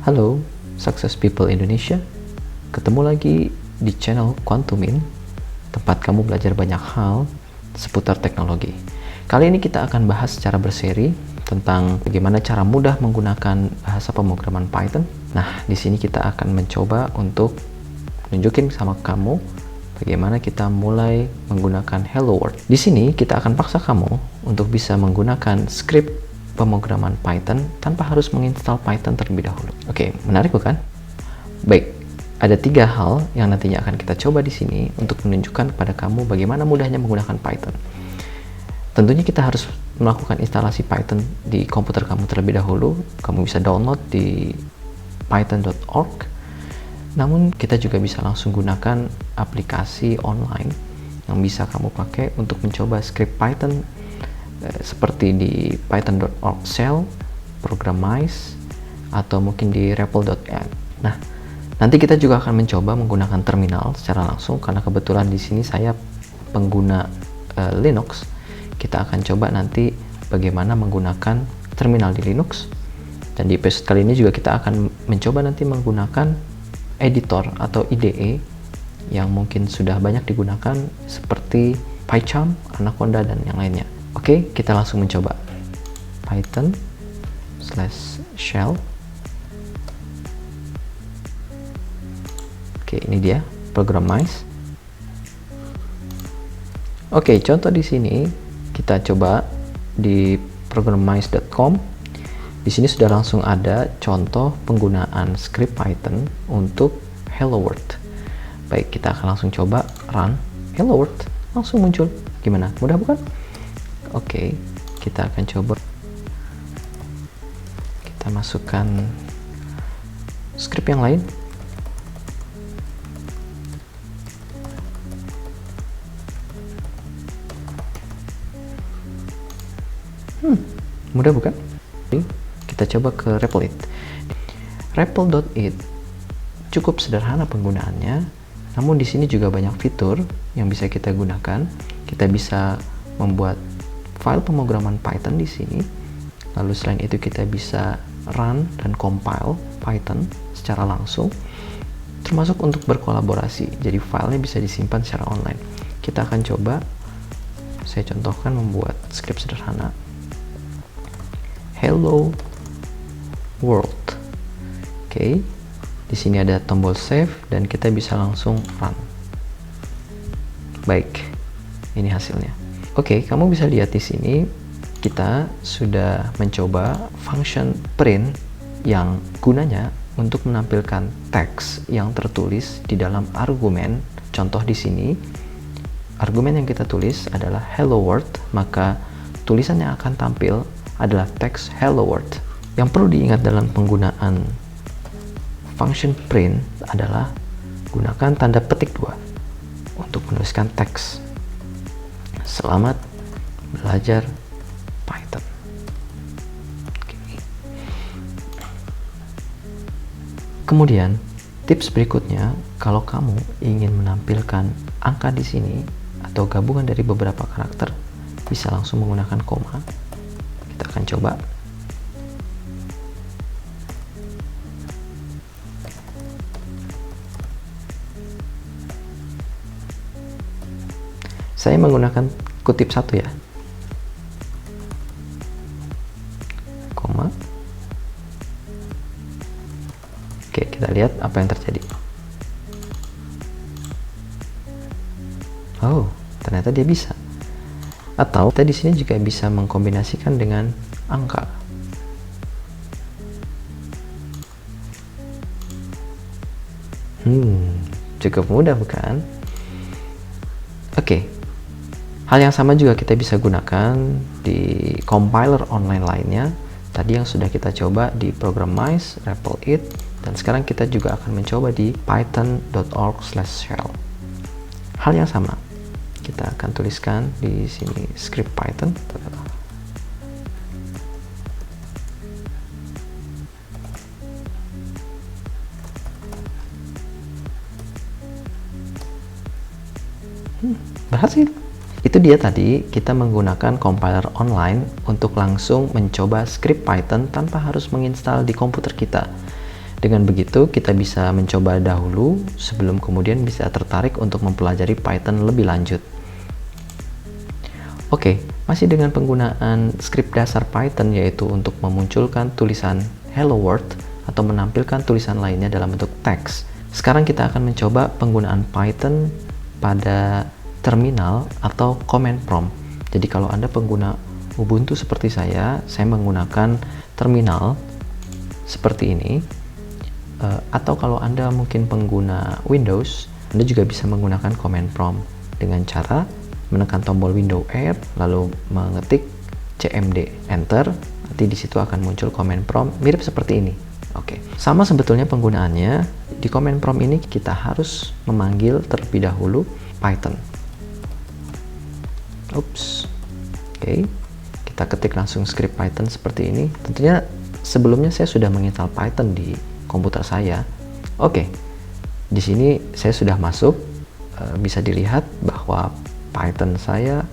Halo, Success People Indonesia. Ketemu lagi di channel Quantumin, tempat kamu belajar banyak hal seputar teknologi. Kali ini kita akan bahas secara berseri tentang bagaimana cara mudah menggunakan bahasa pemrograman Python. Nah, di sini kita akan mencoba untuk nunjukin sama kamu bagaimana kita mulai menggunakan Hello World. Di sini kita akan paksa kamu untuk bisa menggunakan script pemrograman Python tanpa harus menginstal Python terlebih dahulu. Oke, menarik bukan? Baik, ada 3 hal yang nantinya akan kita coba di sini untuk menunjukkan kepada kamu bagaimana mudahnya menggunakan Python. Tentunya kita harus melakukan instalasi Python di komputer kamu terlebih dahulu. Kamu bisa download di python.org. Namun kita juga bisa langsung gunakan aplikasi online yang bisa kamu pakai untuk mencoba script Python seperti di python.org shell, programize, atau mungkin di repl.add. Nah, nanti kita juga akan mencoba menggunakan terminal secara langsung karena kebetulan di sini saya pengguna Linux. Kita akan coba nanti bagaimana menggunakan terminal di Linux. Dan di episode kali ini juga kita akan mencoba nanti menggunakan editor atau IDE yang mungkin sudah banyak digunakan seperti PyCharm, Anaconda, dan yang lainnya. Oke, kita langsung mencoba. Python/shell. Oke, ini dia, programize. Oke, contoh di sini kita coba di programize.com. Di sini sudah langsung ada contoh penggunaan script Python untuk Hello World. Baik, kita akan langsung coba run Hello World. Langsung muncul. Gimana? Mudah bukan? Oke, kita akan coba. Kita masukkan script yang lain. Mudah bukan? Kita coba ke repl.it. Repl.it cukup sederhana penggunaannya, namun di sini juga banyak fitur yang bisa kita gunakan. Kita bisa membuat file pemrograman Python di sini. Lalu selain itu kita bisa run dan compile Python secara langsung, termasuk untuk berkolaborasi. Jadi filenya bisa disimpan secara online. Kita akan coba. Saya contohkan membuat script sederhana. Hello World. Oke. Di sini ada tombol save dan kita bisa langsung run. Baik. Ini hasilnya. Oke, kamu bisa lihat di sini kita sudah mencoba function print yang gunanya untuk menampilkan teks yang tertulis di dalam argumen. Contoh di sini, argumen yang kita tulis adalah Hello World, maka tulisan yang akan tampil adalah teks Hello World. Yang perlu diingat dalam penggunaan function print adalah gunakan tanda petik 2 untuk menuliskan teks. Selamat belajar Python. Kemudian, tips berikutnya, kalau kamu ingin menampilkan angka di sini atau gabungan dari beberapa karakter, bisa langsung menggunakan koma. Kita akan coba. Saya menggunakan kutip 1 ya. Koma. Oke, kita lihat apa yang terjadi. Oh, ternyata dia bisa. Atau kita di sini juga bisa mengkombinasikan dengan angka. Cukup mudah bukan? Oke. Hal yang sama juga kita bisa gunakan di compiler online lainnya. Tadi yang sudah kita coba di Programize, repl.it, dan sekarang kita juga akan mencoba di python.org/shell. Hal yang sama, kita akan tuliskan di sini script Python. Berhasil. Itu dia tadi, kita menggunakan compiler online untuk langsung mencoba script Python tanpa harus menginstal di komputer kita. Dengan begitu, kita bisa mencoba dahulu sebelum kemudian bisa tertarik untuk mempelajari Python lebih lanjut. Oke, masih dengan penggunaan script dasar Python, yaitu untuk memunculkan tulisan Hello World atau menampilkan tulisan lainnya dalam bentuk teks. Sekarang kita akan mencoba penggunaan Python pada terminal atau command prompt. Jadi kalau Anda pengguna Ubuntu seperti saya menggunakan terminal seperti ini. Atau kalau Anda mungkin pengguna Windows, Anda juga bisa menggunakan command prompt dengan cara menekan tombol window R, lalu mengetik cmd enter. Nanti di situ akan muncul command prompt mirip seperti ini. Oke, sama sebetulnya penggunaannya. Di command prompt ini kita harus memanggil terlebih dahulu Python. Oke, kita ketik langsung script Python seperti ini. Tentunya sebelumnya saya sudah menginstal Python di komputer saya. Oke, di sini saya sudah masuk. Bisa dilihat bahwa Python saya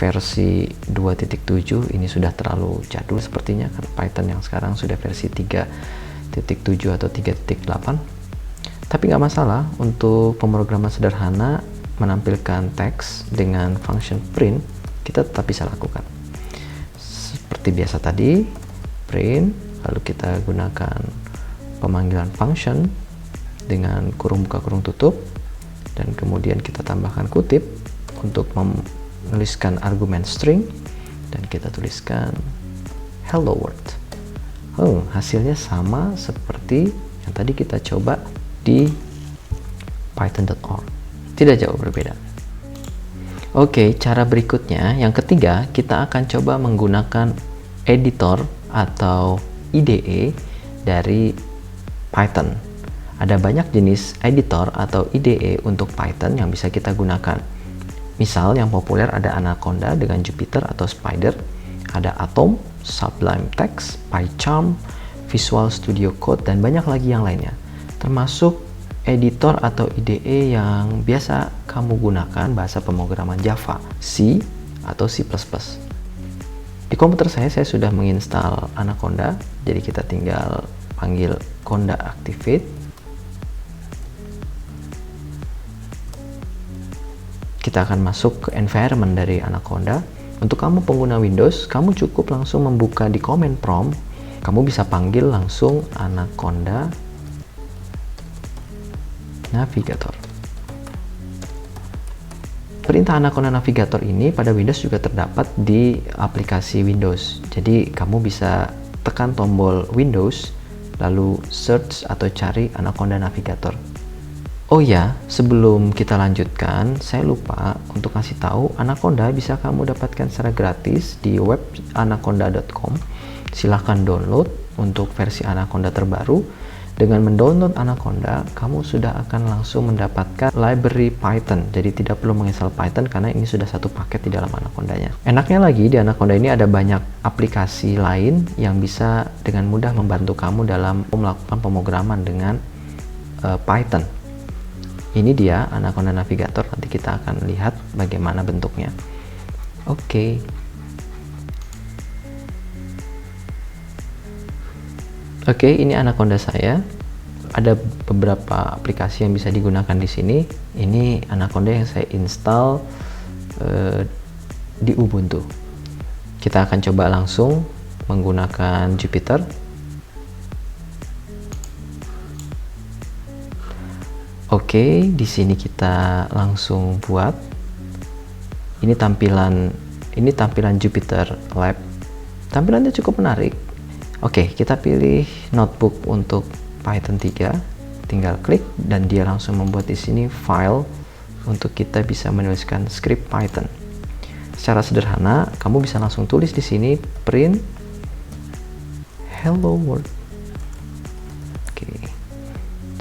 versi 2.7 ini sudah terlalu jadul sepertinya, karena Python yang sekarang sudah versi 3.7 atau 3.8. Tapi nggak masalah, untuk pemrograman sederhana menampilkan teks dengan function print, kita tetap bisa lakukan. Seperti biasa tadi, print, lalu kita gunakan pemanggilan function dengan kurung buka kurung tutup, dan kemudian kita tambahkan kutip untuk menuliskan argumen string, dan kita tuliskan hello world. Hasilnya sama seperti yang tadi kita coba di python.org. Tidak jauh berbeda. Oke, cara berikutnya, yang ketiga, kita akan coba menggunakan editor atau IDE dari Python. Ada banyak jenis editor atau IDE untuk Python yang bisa kita gunakan. Misal yang populer ada Anaconda dengan Jupyter atau Spider, ada Atom, Sublime Text, PyCharm, Visual Studio Code, dan banyak lagi yang lainnya. Termasuk editor atau IDE yang biasa kamu gunakan bahasa pemrograman Java, C, atau C++. Di komputer saya sudah menginstal Anaconda, jadi kita tinggal panggil conda activate. Kita akan masuk ke environment dari Anaconda. Untuk kamu pengguna Windows, kamu cukup langsung membuka di command prompt. Kamu bisa panggil langsung Anaconda Navigator. Perintah Anaconda Navigator ini pada Windows juga terdapat di aplikasi Windows. Jadi kamu bisa tekan tombol Windows, lalu search atau cari Anaconda Navigator. Oh ya, sebelum kita lanjutkan, saya lupa untuk kasih tahu, Anaconda bisa kamu dapatkan secara gratis di web anaconda.com. Silahkan download untuk versi Anaconda terbaru. Dengan mendownload Anaconda, kamu sudah akan langsung mendapatkan library Python. Jadi tidak perlu menginstal Python karena ini sudah satu paket di dalam Anaconda-nya. Enaknya lagi, di Anaconda ini ada banyak aplikasi lain yang bisa dengan mudah membantu kamu dalam melakukan pemrograman dengan Python. Ini dia Anaconda Navigator, nanti kita akan lihat bagaimana bentuknya. Oke. Oke, ini Anaconda saya. Ada beberapa aplikasi yang bisa digunakan di sini. Ini Anaconda yang saya install di Ubuntu. Kita akan coba langsung menggunakan Jupyter. Oke, di sini kita langsung buat. Ini tampilan Jupyter Lab. Tampilannya cukup menarik. Oke, kita pilih notebook untuk Python 3. Tinggal klik dan dia langsung membuat di sini file untuk kita bisa menuliskan script Python. Secara sederhana, kamu bisa langsung tulis di sini print hello world. Oke.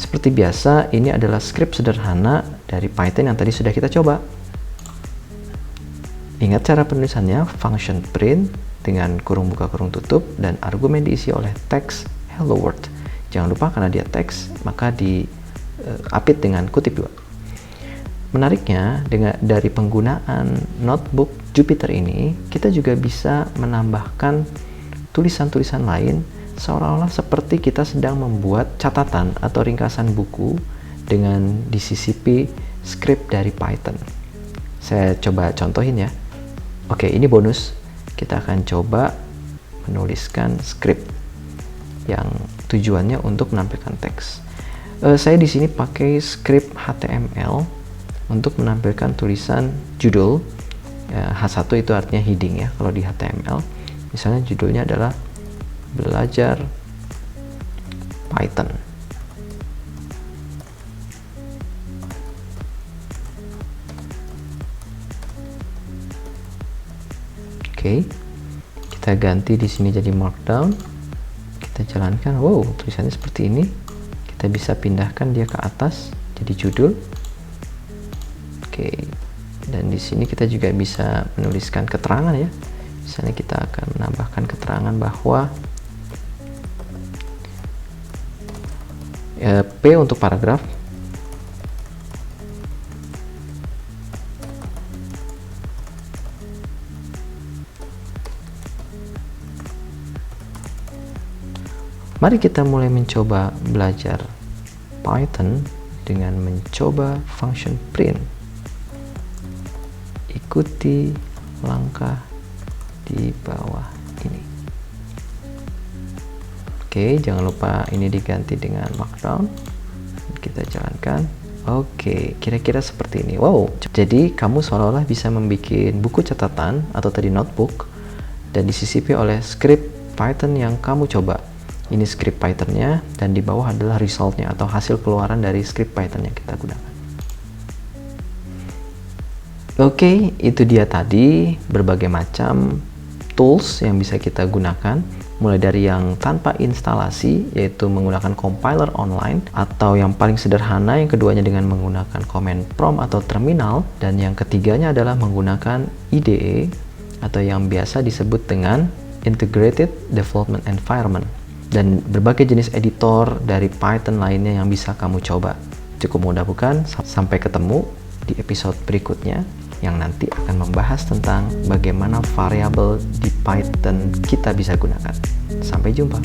Seperti biasa, ini adalah script sederhana dari Python yang tadi sudah kita coba. Ingat cara penulisannya, function print dengan kurung buka kurung tutup dan argumen diisi oleh teks hello world. Jangan lupa karena dia teks, maka diapit dengan kutip dua. Menariknya, dari penggunaan notebook Jupyter ini, kita juga bisa menambahkan tulisan-tulisan lain seolah-olah seperti kita sedang membuat catatan atau ringkasan buku dengan disisipi script dari Python. Saya coba contohin ya. Oke, ini bonus. Kita akan coba menuliskan script yang tujuannya untuk menampilkan teks. Saya di sini pakai script HTML untuk menampilkan tulisan judul. H1 itu artinya heading ya kalau di HTML. Misalnya judulnya adalah belajar Python. Oke, kita ganti di sini jadi markdown. Kita jalankan. Wow, tulisannya seperti ini. Kita bisa pindahkan dia ke atas jadi judul. Oke, dan di sini kita juga bisa menuliskan keterangan ya. Misalnya kita akan menambahkan keterangan bahwa P untuk paragraf, mari kita mulai mencoba belajar Python dengan mencoba function print. Ikuti langkah di bawah ini. Oke, jangan lupa ini diganti dengan markdown. Kita jalankan. Oke, kira-kira seperti ini. Wow, jadi kamu seolah-olah bisa membuat buku catatan atau tadi notebook dan disisipi oleh script Python yang kamu coba. Ini script Python-nya dan di bawah adalah result-nya atau hasil keluaran dari script Python yang kita gunakan. Oke, itu dia tadi berbagai macam tools yang bisa kita gunakan, mulai dari yang tanpa instalasi yaitu menggunakan compiler online, atau yang paling sederhana yang keduanya dengan menggunakan command prompt atau terminal, dan yang ketiganya adalah menggunakan IDE atau yang biasa disebut dengan Integrated Development Environment, dan berbagai jenis editor dari Python lainnya yang bisa kamu coba. Cukup mudah bukan? Sampai ketemu di episode berikutnya yang nanti akan membahas tentang bagaimana variabel di Python kita bisa gunakan. Sampai jumpa.